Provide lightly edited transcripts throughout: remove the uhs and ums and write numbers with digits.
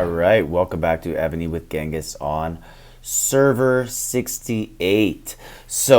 All right, welcome back to Evony with Genghis on server 68. Just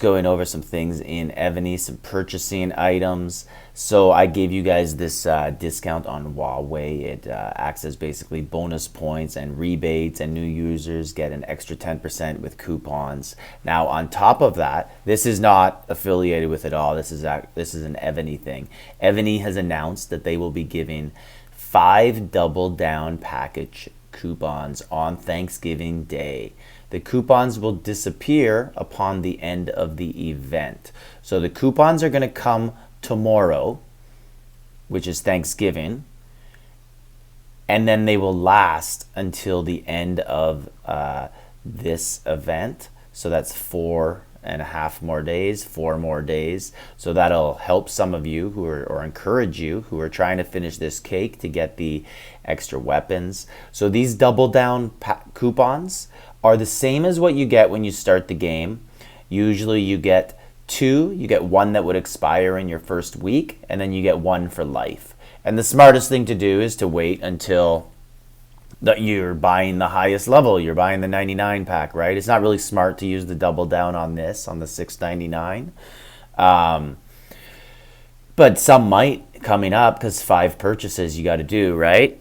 going over some things in Evony, some purchasing items. So I gave you guys this discount on Huawei. It acts as basically bonus points and rebates, and new users get an extra 10% with coupons. Now, on top of that, this is not affiliated with it all. This is an Evony thing. Evony has announced that they will be giving 5 double down package coupons on Thanksgiving Day. The coupons will disappear upon the end of the event. So the coupons are going to come tomorrow, which is Thanksgiving, and then they will last until the end of this event. So that's 4.5 more days, 4 more days. So that'll help some of you or encourage you who are trying to finish this cake to get the extra weapons. So these double down coupons are the same as what you get when you start the game. Usually you get 2, you get 1 that would expire in your first week, and then you get 1 for life. And the smartest thing to do is to wait until you're buying the highest level. You're buying the 99 pack, right? It's not really smart to use the double down on this, on the 699. But some might coming up because 5 purchases you got to do, right?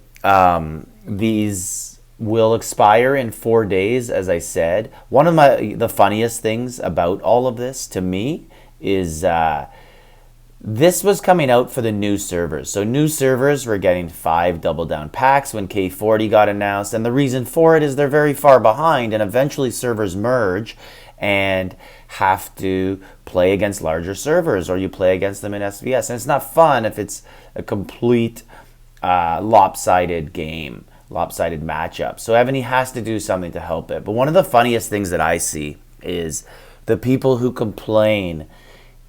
These will expire in 4 days, as I said. One of the funniest things about all of this to me is this was coming out for the new servers. So new servers were getting 5 double down packs when K40 got announced, and the reason for it is they're very far behind, and eventually servers merge and have to play against larger servers, or you play against them in SVS. And it's not fun if it's a complete lopsided game, lopsided matchup. So Evony has to do something to help it. But one of the funniest things that I see is the people who complain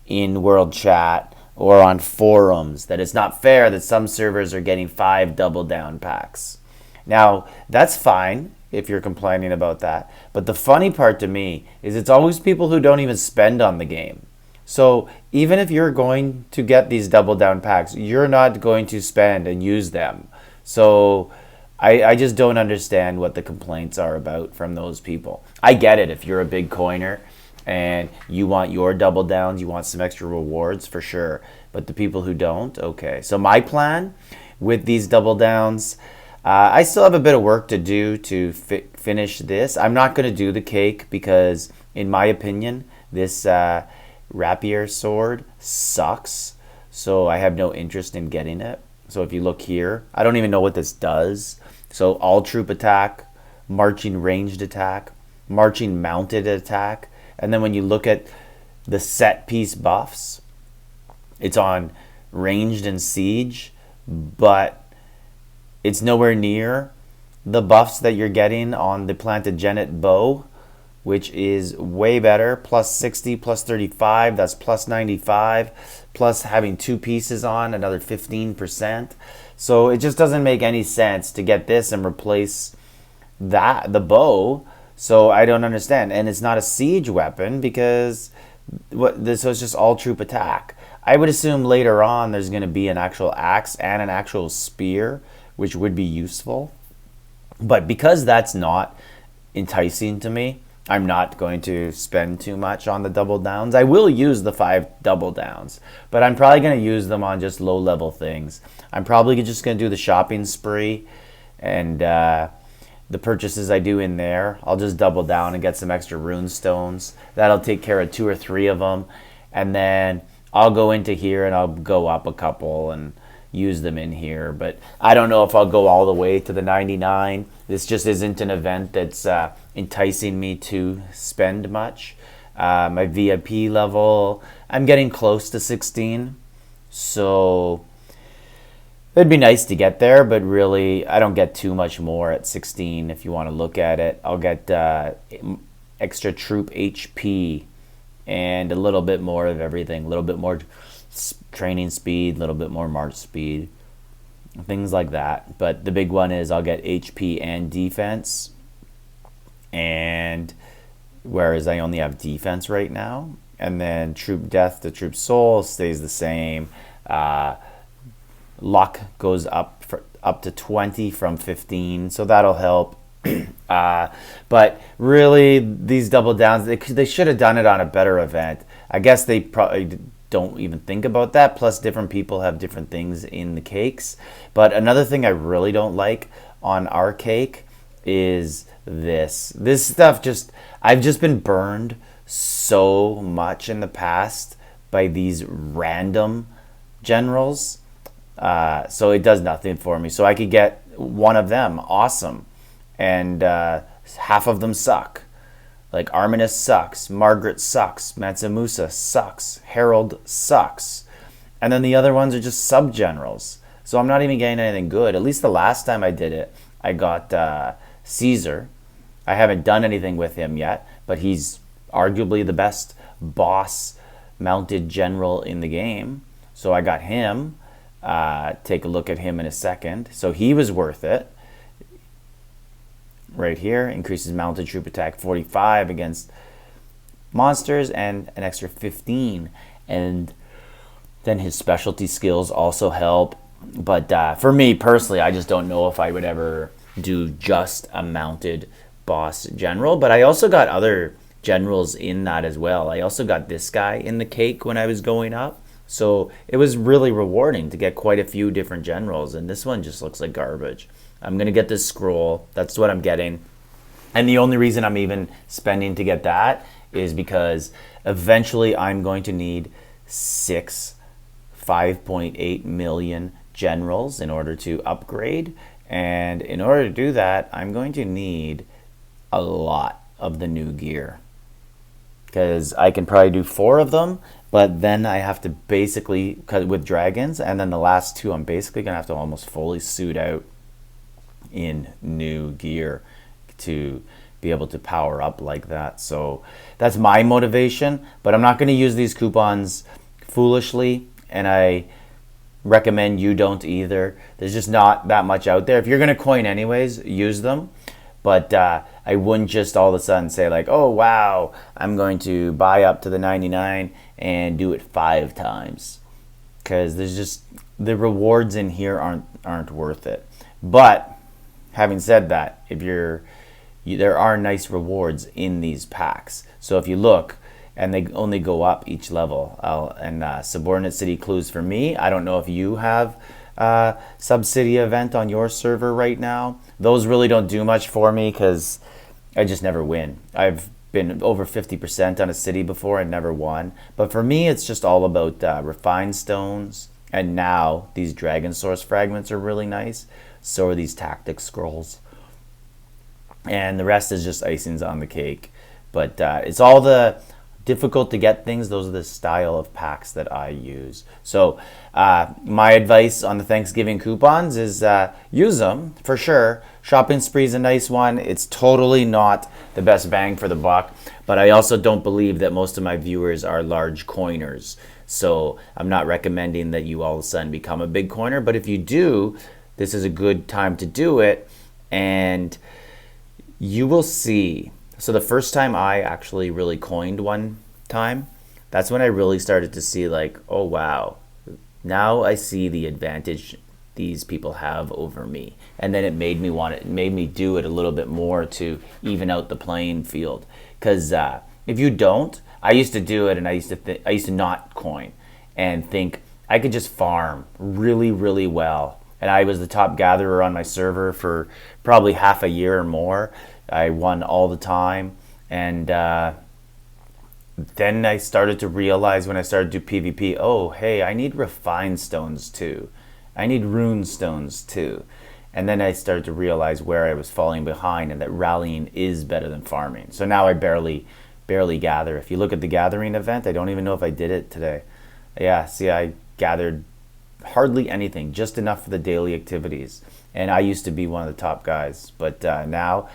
in world chat or on forums that it's not fair that some servers are getting 5 double down packs. Now, that's fine if you're complaining about that. But the funny part to me is it's always people who don't even spend on the game. So even if you're going to get these double down packs, you're not going to spend and use them. So I just don't understand what the complaints are about from those people. I get it if you're a big coiner and you want your double downs, you want some extra rewards for sure. But the people who don't, okay. So my plan with these double downs, I still have a bit of work to do to finish this. I'm not going to do the cake because, in my opinion, this rapier sword sucks. So I have no interest in getting it. So if you look here, I don't even know what this does. So all troop attack, marching ranged attack, marching mounted attack. And then when you look at the set piece buffs, it's on ranged and siege, but it's nowhere near the buffs that you're getting on the Plantagenet bow, which is way better. Plus 60, plus 35, that's plus 95, plus having 2 pieces on, another 15%. So it just doesn't make any sense to get this and replace the bow. So I don't understand. And it's not a siege weapon because so it's just all troop attack. I would assume later on there's going to be an actual axe and an actual spear, which would be useful. But because that's not enticing to me, I'm not going to spend too much on the double downs. I will use the 5 double downs, but I'm probably going to use them on just low level things. I'm probably just going to do the shopping spree, and the purchases I do in there, I'll just double down and get some extra rune stones. That'll take care of 2 or 3 of them, and then I'll go into here and I'll go up a couple and use them in here. But I don't know if I'll go all the way to the 99. This just isn't an event that's enticing me to spend much. My VIP level, I'm getting close to 16, so it'd be nice to get there, but really I don't get too much more at 16 if you want to look at it. I'll get extra troop HP and a little bit more of everything, a little bit more training speed, a little bit more march speed, things like that. But the big one is I'll get HP and defense, and whereas I only have defense right now. And then troop death to troop soul stays the same. Luck goes up up to 20 from 15, so that'll help. But really, these double downs, they should have done it on a better event. I guess they probably don't even think about that. Plus, different people have different things in the cakes. But another thing I really don't like on our cake is this. This stuff I've just been burned so much in the past by these random generals. So it does nothing for me. So I could get one of them, awesome. And half of them suck. Like Arminus sucks, Margaret sucks, Mansamusa sucks, Harold sucks. And then the other ones are just sub-generals. So I'm not even getting anything good. At least the last time I did it, I got Caesar. I haven't done anything with him yet, but he's arguably the best boss mounted general in the game. So I got him. Take a look at him in a second. So he was worth it. Right here, increases mounted troop attack 45 against monsters and an extra 15. And then his specialty skills also help. But for me personally, I just don't know if I would ever do just a mounted boss general. But I also got other generals in that as well. I also got this guy in the cake when I was going up. So it was really rewarding to get quite a few different generals. And this one just looks like garbage. I'm going to get this scroll. That's what I'm getting. And the only reason I'm even spending to get that is because eventually I'm going to need 5.8 million generals in order to upgrade. And in order to do that, I'm going to need a lot of the new gear. Because I can probably do 4 of them, but then I have to basically cut with dragons. And then the last 2, I'm basically going to have to almost fully suit out in new gear to be able to power up like that. So that's my motivation, but I'm not going to use these coupons foolishly, and I recommend you don't either. There's just not that much out there. If you're going to coin anyways, use them, but I wouldn't just all of a sudden say like, oh wow, I'm going to buy up to the 99 and do it 5 times, because there's just the rewards in here aren't worth it. But having said that, there are nice rewards in these packs. So if you look, and they only go up each level. Subordinate city clues for me. I don't know if you have a sub-city event on your server right now. Those really don't do much for me because I just never win. I've been over 50% on a city before and never won. But for me, it's just all about refined stones. And now these dragon source fragments are really nice. So are these tactic scrolls. And the rest is just icings on the cake. But it's all the difficult to get things. Those are the style of packs that I use. So my advice on the Thanksgiving coupons is use them for sure. Shopping Spree is a nice one. It's totally not the best bang for the buck. But I also don't believe that most of my viewers are large coiners. So I'm not recommending that you all of a sudden become a big coiner. But if you do, this is a good time to do it. And you will see. So the first time I actually really coined one time, that's when I really started to see like, oh wow, now I see the advantage these people have over me. And then it made me do it a little bit more to even out the playing field. Because if you don't, I used to do it, and I used to not coin and think I could just farm really, really well. And I was the top gatherer on my server for probably half a year or more. I won all the time. And then I started to realize when I started to do PvP, oh, hey, I need refined stones too. I need rune stones too. And then I started to realize where I was falling behind and that rallying is better than farming. So now I barely gather. If you look at the gathering event, I don't even know if I did it today. Yeah, see, I gathered hardly anything, just enough for the daily activities. And I used to be one of the top guys. But now,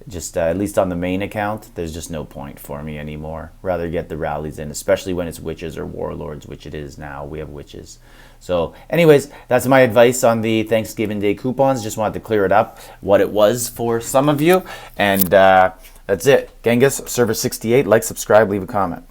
just at least on the main account, there's just no point for me anymore. Rather get the rallies in, especially when it's witches or warlords, which it is now. We have witches. So anyways, that's my advice on the Thanksgiving Day coupons. Just wanted to clear it up, what it was for some of you. And that's it. Genghis, server 68. Like, subscribe, leave a comment.